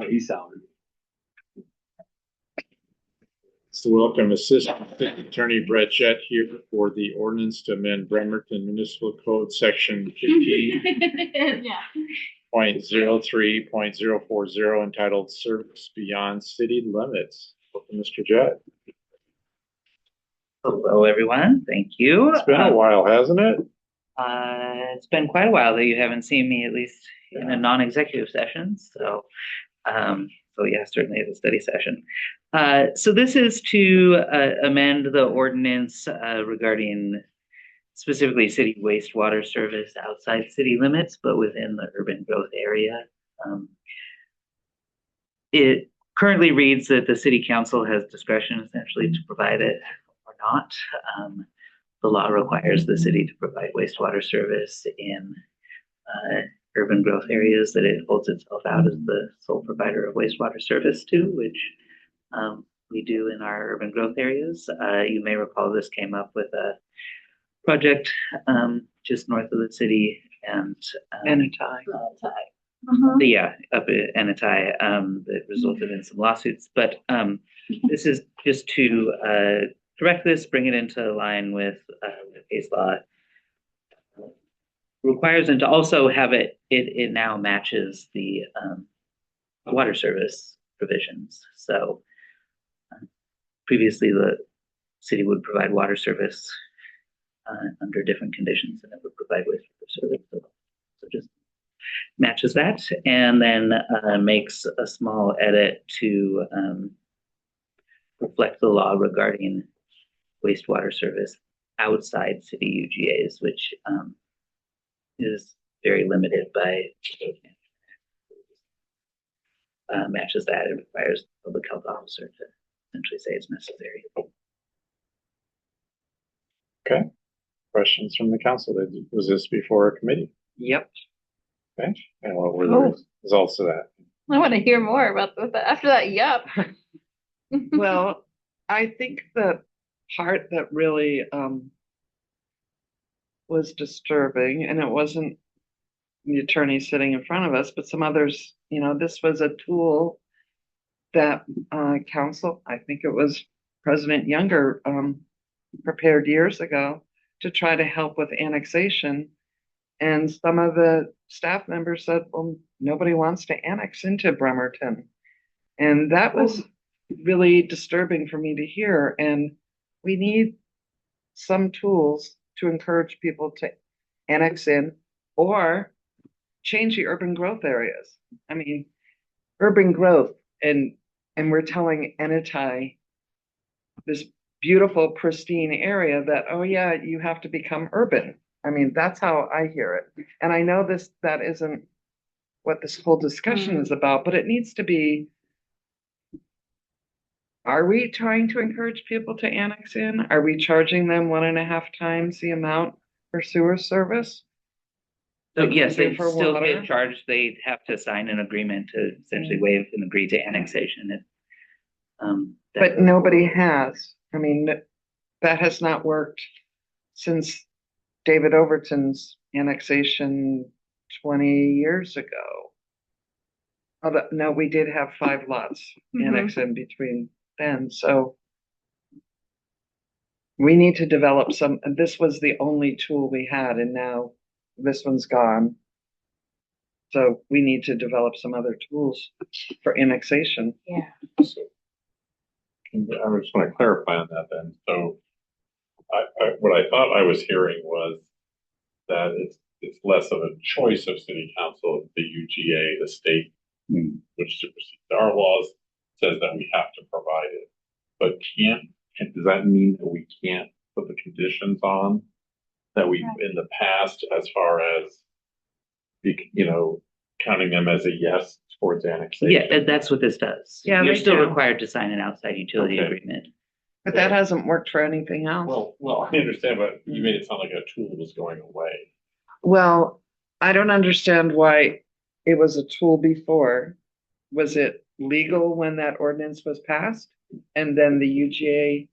He sounded. So welcome Assistant City Attorney Brett Jett here for the ordinance to amend Bremerton Municipal Code Section 50. Yeah. 0.03.040 entitled Service Beyond City Limits. Welcome, Mr. Jett. Hello, everyone. Thank you. It's been a while, hasn't it? It's been quite a while that you haven't seen me, at least in a non-executive session. So yeah, certainly the study session. So this is to amend the ordinance regarding specifically city wastewater service outside city limits, but within the urban growth area. It currently reads that the city council has discretion essentially to provide it or not. The law requires the city to provide wastewater service in urban growth areas that it holds itself out as the sole provider of wastewater service to, which we do in our urban growth areas. You may recall this came up with a project just north of the city and Anatai. Yeah, up at Anatai, that resulted in some lawsuits. But this is just to correct this, bring it into line with the case law requires, and to also have it now matches the water service provisions. So previously the city would provide water service under different conditions, and it would provide wastewater service. So just matches that, and then makes a small edit to reflect the law regarding wastewater service outside city UGAs, which is very limited by matches that. It requires the public health officer to essentially say it's necessary. Okay. Questions from the council? Was this before a committee? Yep. Okay. And what were the results of that? I want to hear more about this after that. Yep. Well, I think the part that really was disturbing, and it wasn't the attorney sitting in front of us, but some others, this was a tool that council, I think it was President Younger, prepared years ago to try to help with annexation. And some of the staff members said, well, nobody wants to annex into Bremerton. And that was really disturbing for me to hear. And we need some tools to encourage people to annex in or change the urban growth areas. I mean, urban growth, and we're telling Anatai, this beautiful, pristine area, that, oh yeah, you have to become urban. I mean, that's how I hear it. And I know that isn't what this whole discussion is about, but it needs to be, are we trying to encourage people to annex in? Are we charging them 1.5 times the amount for sewer service? So yes, they still get charged. They have to sign an agreement to essentially waive and agree to annexation. But nobody has. I mean, that has not worked since David Overton's annexation 20 years ago. Although, no, we did have 5 lots annexed in between then. So we need to develop some, and this was the only tool we had, and now this one's gone. So we need to develop some other tools for annexation. Yeah. I just want to clarify on that then. So what I thought I was hearing was that it's less of a choice of city council. The UGA, the state, which supersedes our laws, says that we have to provide it. But does that mean that we can't put the conditions on that we've in the past, as far as counting them as a yes towards annexation? Yeah, that's what this does. Yeah, you're still required to sign an outside utility agreement. But that hasn't worked for anything else. Well, I understand, but you made it sound like a tool was going away. Well, I don't understand why it was a tool before. Was it legal when that ordinance was passed? And then the UGA,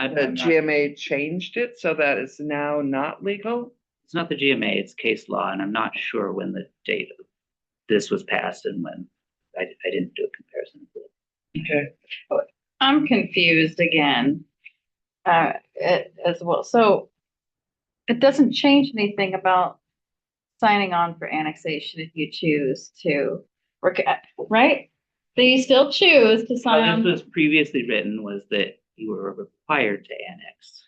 GMA changed it so that it's now not legal? It's not the GMA, it's case law, and I'm not sure when the date of this was passed and when I didn't do a comparison. Okay. I'm confused again, as well. So it doesn't change anything about signing on for annexation if you choose to, right? So you still choose to sign How on. this was previously written was that you were required to annex.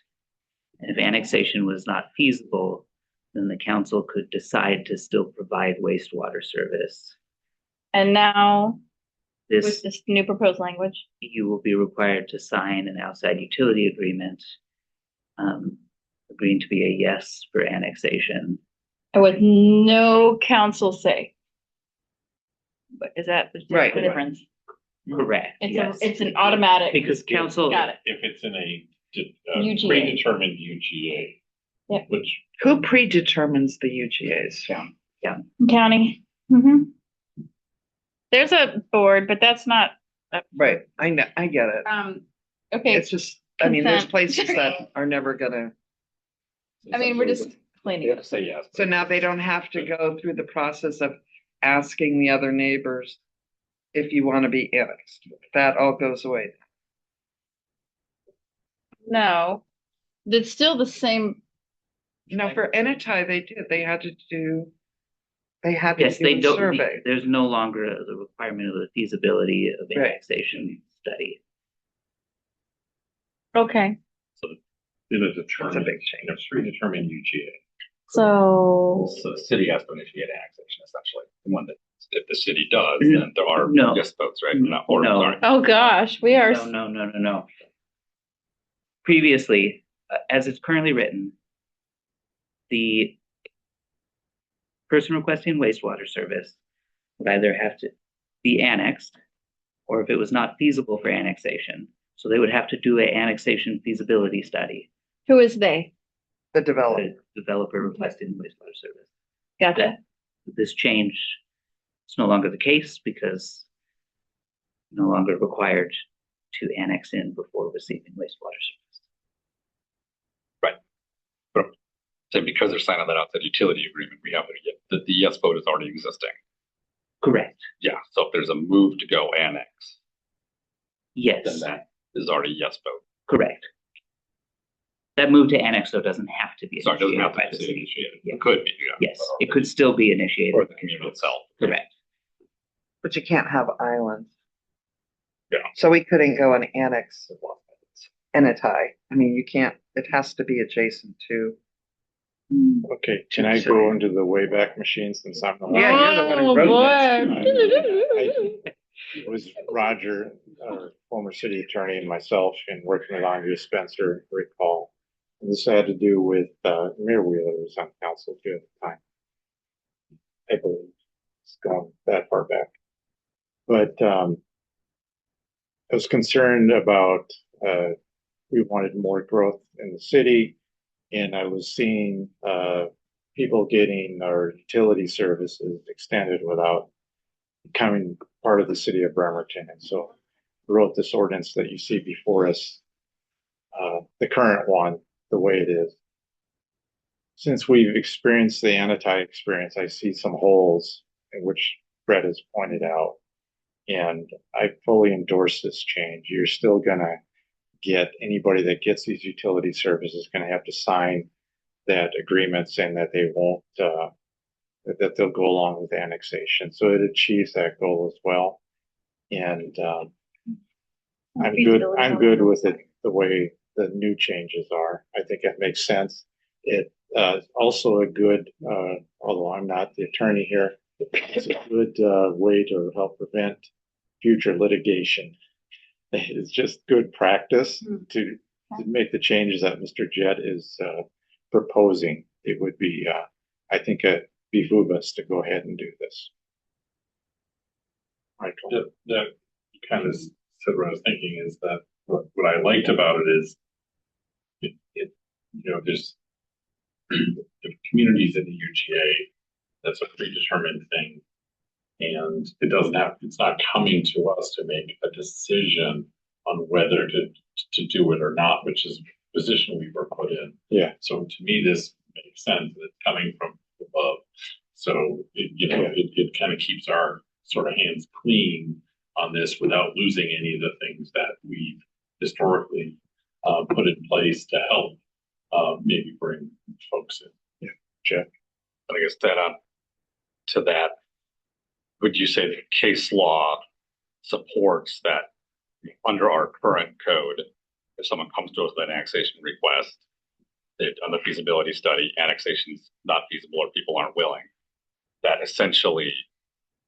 And if annexation was not feasible, then the council could decide to still provide wastewater service. And now with This, this new proposed language, you will be required to sign an outside utility agreement, agreeing to be a yes for annexation. with no council say. But is that the Right. difference? Correct, yes. It's an automatic. Because council, Got it. If it's in a UGA. predetermined UGA. Yep. Which, Who predetermines the UGAs? County. Mm-hmm. There's a board, but that's not, Right, I know, I get it. okay, It's just, I mean, there's Consent. places that are never gonna, I mean, we're just you cleaning have up. to say yes. so now they don't have to go through the process of asking the other neighbors if you want to be annexed. That all goes away. No, it's still the same. No, for Enitai, they did, they had to do yes, they a don't, survey. there's no longer the requirement of the feasibility of Right. annexation study. Okay, In a That's a determined, big change. in a predetermined UGA. so, So the city has to initiate annexation essentially. The one that if the city does, No. then there are No. yes votes, right? Or No. sorry. oh gosh, we are. No. Previously, as it's currently written, the person requesting wastewater service would either have to be annexed, or if it was not feasible for annexation, so they would have to do an annexation feasibility study. Who is they? The developer. The developer requesting wastewater service. Gotcha. This change is no longer the case because no longer required to annex in before receiving wastewater service. So because they're signing that outside utility agreement, we have the yes vote is already existing. Correct. Yeah. So if there's a move to go annex, Yes. then that is already yes vote. Correct. That move to annex though doesn't have to be Sorry, it doesn't initiated have by to the be city. initiated. Yeah. It could be, yeah. Yes, it could still be initiated. Or the community itself. Correct. But you can't have islands. Yeah. So we couldn't go and annex Enitai. I mean, you can't, it has to be adjacent to. Okay, can I go into the Wayback Machine since I'm the Yeah, you're the one who Oh, wrote boy. It was Roger, our former city attorney, and myself, and working with Andrea Spencer, recall. And this had to do with Mayor Wheeler was on council too at the time. I believe it's gone that far back. But I was concerned about we wanted more growth in the city, and I was seeing people getting our utility services extended without becoming part of the city of Bremerton. And so I wrote this ordinance that you see before us, the current one, the way it is. Since we've experienced the Anitai experience, I see some holes in which Brett has pointed out. And I fully endorse this change. You're still gonna get anybody that gets these utility services going to have to sign that agreement saying that they won't, that they'll go along with annexation. So it achieves that goal as well. And I'm good with it the way the new changes are. I think it makes sense. It also a good, although I'm not the attorney here, it's a good way to help prevent future litigation. It's just good practice to make the changes that Mr. Jett is proposing. It would be, I think, behoove us to go ahead and do this. Michael. That kind of said what I was thinking is that what I liked about it is there's the communities in the UGA, that's a predetermined thing. And it's not coming to us to make a decision on whether to do it or not, which is the position we were put in. Yeah. So to me, this makes sense. It's coming from above. So it kind of keeps our sort of hands clean on this without losing any of the things that we've historically put in place to help maybe bring folks in. Yeah, Jeff. I guess that on to that, would you say that case law supports that under our current code, if someone comes to us with an annexation request, they've done the feasibility study, annexation's not feasible or people aren't willing, that essentially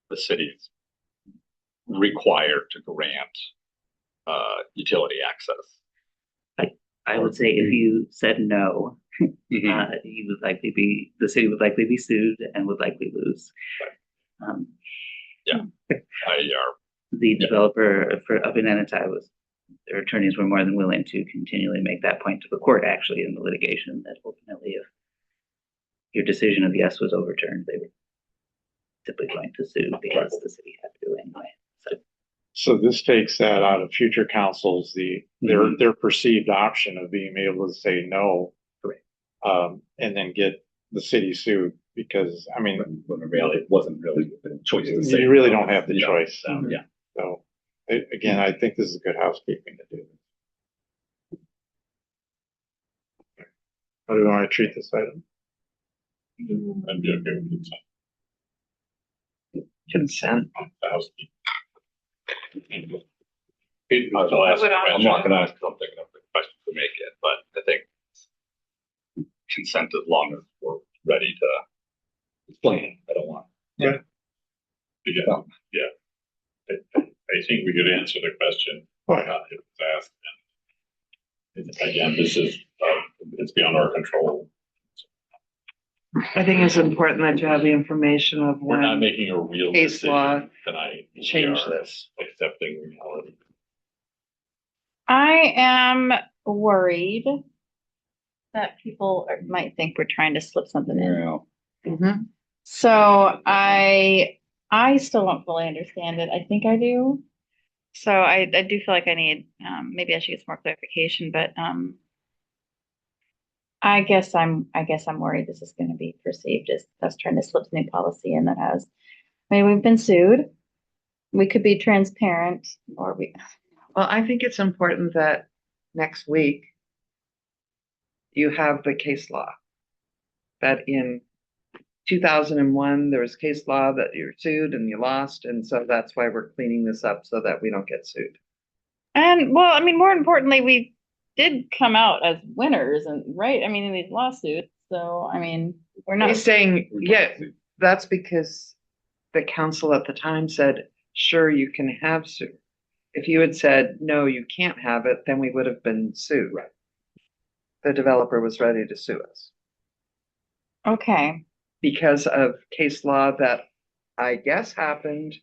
the city's required to grant utility access? I would say if you said no, Mhm. the city would likely be sued and would likely lose. Um, the developer for up in Anatai their attorneys were more than willing to continually make that point to the court, actually, in the litigation, that ultimately, if your decision of yes was overturned, they were simply going to sue because the city had to anyway. So this takes that out of future councils, their perceived option of being able to say no. Correct. And then get the city sued, because, I mean, When in reality, it wasn't really the choice to say. you really don't have the choice. Yeah. So, again, I think this is good housekeeping to do. How do we want to treat this item? I'd be okay with consent. Consent. Housekeeping. I'll ask- would I'm not gonna ask something of the question to make it, but I think consent as long as we're ready to explain. I don't want. Yeah. I think we could answer the question. It was asked. And again, this is, it's beyond our control. I think it's important that you have the information of We're not when making a real case law decision tonight. We change are this. Accepting reality. I am worried that people might think we're trying to slip something in. Mhm. So I still don't fully understand it. I think I do. So I do feel like I need, maybe I should get some more clarification, but I guess I'm worried this is going to be perceived as us trying to slip new policy in that has, I mean, we've been sued. We could be transparent, or we, Well, I think it's important that next week you have the case law. That in 2001, there was case law that you were sued and you lost, and so that's why we're cleaning this up so that we don't get sued. and well, I mean, more importantly, we did come out as winners, and right, I mean, in these lawsuits. So, I mean, we're not. He's saying, yeah, that's because the council at the time said, sure, you can have sued. If you had said, no, you can't have it, then we would have been sued. Right. The developer was ready to sue us Okay. because of case law that I guess happened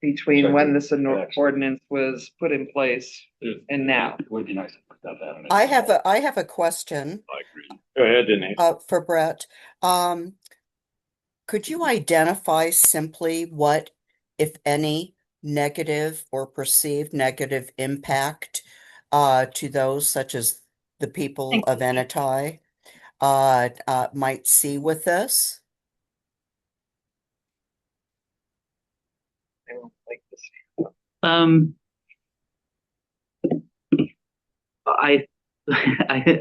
between when this ordinance was put in place and now. It would be nice to put that in. I have a question I agree. Go ahead, Denise. for Brett. Could you identify simply what, if any, negative or perceived negative impact to those such as the people of Anatai might see with this? I don't like this. I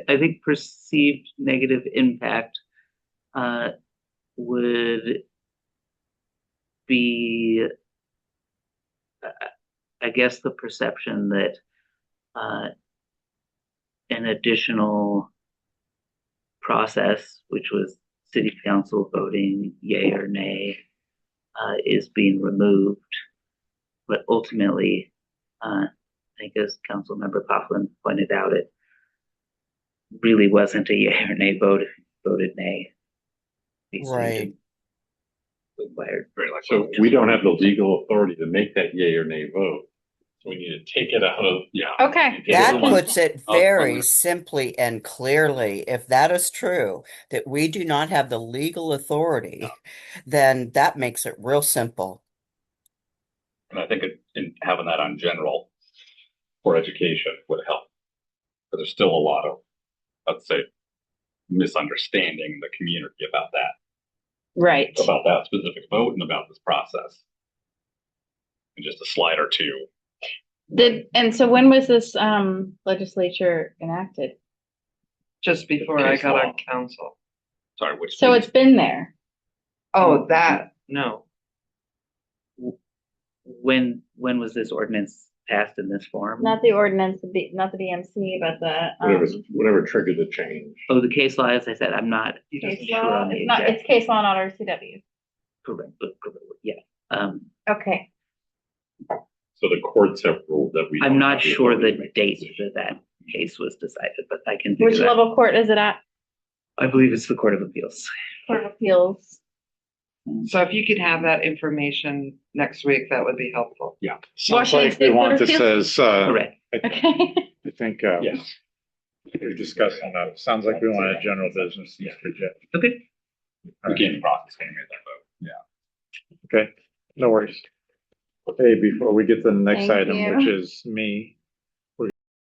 I think perceived negative impact would be, I guess, the perception that an additional process, which was city council voting yay or nay, is being removed. But ultimately, I think as Councilmember Coughlin pointed out, it really wasn't a yay or nay vote. If you voted nay, Right. required. So we don't have the legal authority to make that yay or nay vote. So we need to take it out of. Yeah. Okay. That puts it I'll- very simply and clearly. If that is true, that we do not have the legal authority, then that makes it real simple. And I think in having that on general for education would help. But there's still a lot of, let's say, misunderstanding in the community about that Right. specific vote and about this process. and just a slide or two. And so when was this legislature enacted? Just before I Case got law. on council. Sorry, which. So it's been there. Oh, that, no. When was this ordinance passed in this form? Not the ordinance, not the BMC, but the Whatever triggered the change. Oh, the case law, as I said, I'm not case sure law. on the It's not, exact. it's case law, not RCW. Correct, yeah. Okay. So the courts have ruled that we. I'm don't not have the sure authority the to make date decisions. that case was decided, but I can figure Which that. level court is it at? I believe it's the Court of Appeals. Court of Appeals. So if you could have that information next week, that would be helpful. Sounds Washington like we State want Court of this Appeals? as, Correct. Okay. I think, Yes. we're discussing that. Sounds like we want a general business, Mr. Jet. Okay. Begin the process when we made that vote. Okay, no worries. Okay, before we get to the next Thank item, you. which is me,